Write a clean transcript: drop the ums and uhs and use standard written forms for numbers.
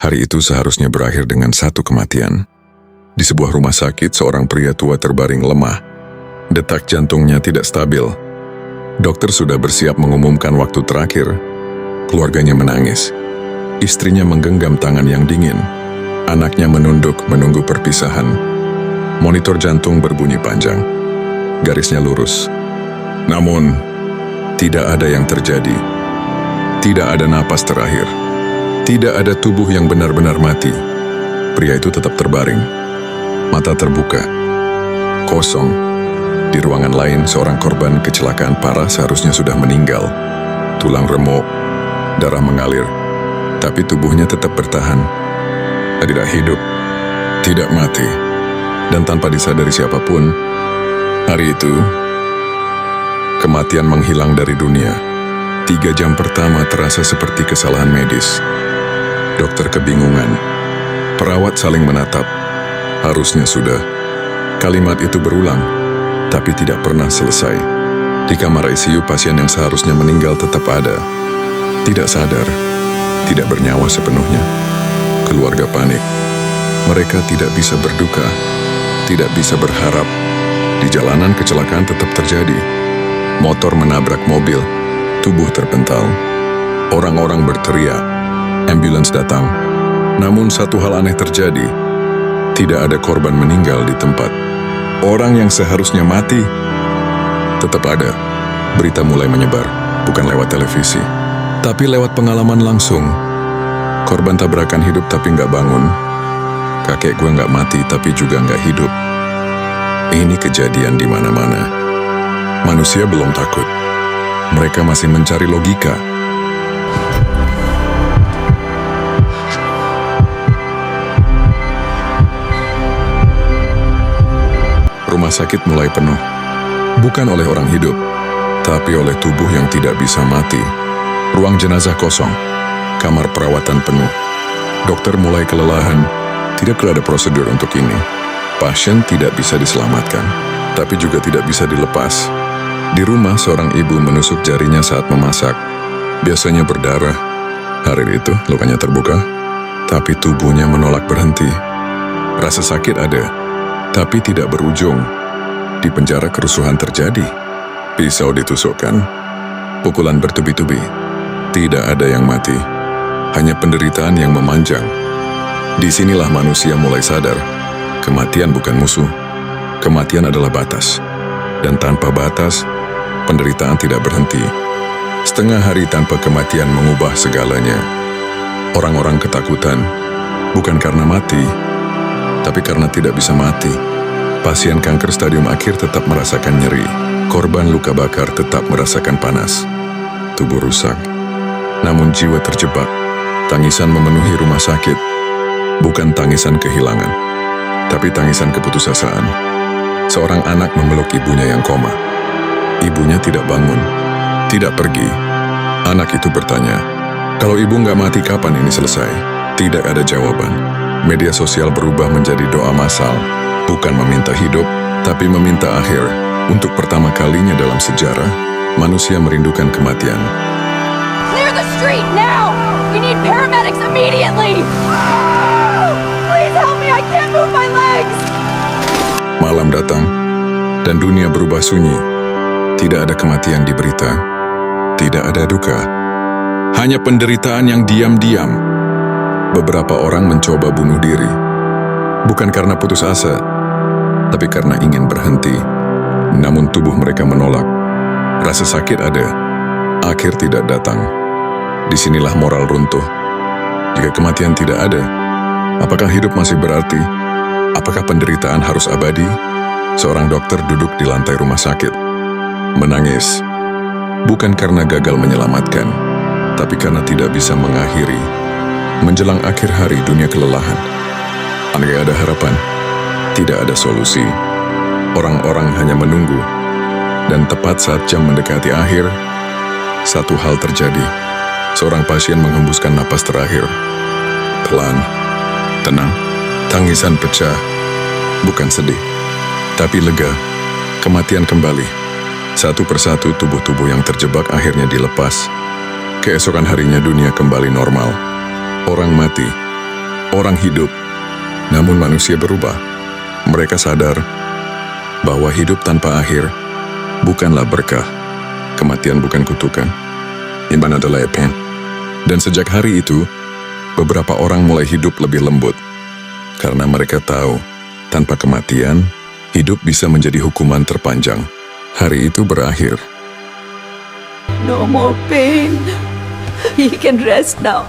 Hari itu seharusnya berakhir dengan satu kematian. Di sebuah rumah sakit, seorang pria tua terbaring lemah. Detak jantungnya tidak stabil. Dokter sudah bersiap mengumumkan waktu terakhir. Keluarganya menangis. Istrinya menggenggam tangan yang dingin. Anaknya menunduk menunggu perpisahan. Monitor jantung berbunyi panjang. Garisnya lurus. Namun, tidak ada yang terjadi. Tidak ada napas terakhir. Tidak ada tubuh yang benar-benar mati. Pria itu tetap terbaring. Mata terbuka. Kosong. Di ruangan lain, seorang korban kecelakaan parah seharusnya sudah meninggal. Tulang remuk, darah mengalir. Tapi tubuhnya tetap bertahan. Tidak hidup, tidak mati. Dan tanpa disadari siapapun, hari itu, kematian menghilang dari dunia. 3 jam pertama terasa seperti kesalahan medis. Dokter kebingungan. Perawat saling menatap. Harusnya sudah. Kalimat itu berulang, tapi tidak pernah selesai. Di kamar ICU, pasien yang seharusnya meninggal tetap ada. Tidak sadar, tidak bernyawa sepenuhnya. Keluarga panik. Mereka tidak bisa berduka, tidak bisa berharap. Di jalanan, kecelakaan tetap terjadi. Motor menabrak mobil, tubuh terpental. Orang-orang berteriak. Ambulans datang. Namun satu hal aneh terjadi. Tidak ada korban meninggal di tempat. Orang yang seharusnya mati tetap ada. Berita mulai menyebar, bukan lewat televisi, tapi lewat pengalaman langsung. Korban tabrakan hidup tapi nggak bangun. Kakek gue nggak mati tapi juga nggak hidup. Ini kejadian di mana-mana. Manusia belum takut. Mereka masih mencari logika. Rumah sakit mulai penuh. Bukan oleh orang hidup, tapi oleh tubuh yang tidak bisa mati. Ruang jenazah kosong. Kamar perawatan penuh. Dokter mulai kelelahan. Tidak ada prosedur untuk ini. Pasien tidak bisa diselamatkan, tapi juga tidak bisa dilepas. Di rumah, seorang ibu menusuk jarinya saat memasak. Biasanya berdarah. Hari itu, lukanya terbuka, tapi tubuhnya menolak berhenti. Rasa sakit ada, tapi tidak berujung. Di penjara kerusuhan terjadi. Pisau ditusukkan. Pukulan bertubi-tubi. Tidak ada yang mati. Hanya penderitaan yang memanjang. Disinilah manusia mulai sadar. Kematian bukan musuh. Kematian adalah batas. Dan tanpa batas, penderitaan tidak berhenti. Setengah hari tanpa kematian mengubah segalanya. Orang-orang ketakutan. Bukan karena mati, tapi karena tidak bisa mati. Pasien kanker stadium akhir tetap merasakan nyeri. Korban luka bakar tetap merasakan panas. Tubuh rusak. Namun jiwa terjebak. Tangisan memenuhi rumah sakit. Bukan tangisan kehilangan, tapi tangisan keputusasaan. Seorang anak memeluk ibunya yang koma. Ibunya tidak bangun, tidak pergi. Anak itu bertanya, kalau ibu nggak mati kapan ini selesai? Tidak ada jawaban. Media sosial berubah menjadi doa massal. Bukan meminta hidup, tapi meminta akhir. Untuk pertama kalinya dalam sejarah, manusia merindukan kematian. Clear the street now! We need paramedics immediately! Please help me, I can't move my legs! Malam datang, dan dunia berubah sunyi. Tidak ada kematian di berita. Tidak ada duka. Hanya penderitaan yang diam-diam. Beberapa orang mencoba bunuh diri. Bukan karena putus asa, tapi karena ingin berhenti. Namun tubuh mereka menolak. Rasa sakit ada, akhir tidak datang. Disinilah moral runtuh. Jika kematian tidak ada, apakah hidup masih berarti? Apakah penderitaan harus abadi? Seorang dokter duduk di lantai rumah sakit. Menangis. Bukan karena gagal menyelamatkan, tapi karena tidak bisa mengakhiri. Menjelang akhir hari, dunia kelelahan. Andai ada harapan, tidak ada solusi. Orang-orang hanya menunggu. Dan tepat saat jam mendekati akhir, satu hal terjadi. Seorang pasien menghembuskan napas terakhir. Pelan, tenang, tangisan pecah. Bukan sedih, tapi lega. Kematian kembali. Satu persatu tubuh-tubuh yang terjebak akhirnya dilepas. Keesokan harinya dunia kembali normal. Orang mati, Orang hidup, namun manusia berubah. Mereka sadar bahwa hidup tanpa akhir bukanlah berkah. Kematian bukan kutukan. Iman adalah epen. Dan sejak hari itu, beberapa orang mulai hidup lebih lembut. Karena mereka tahu, tanpa kematian, hidup bisa menjadi hukuman terpanjang. Hari itu berakhir. No more pain. You can rest now.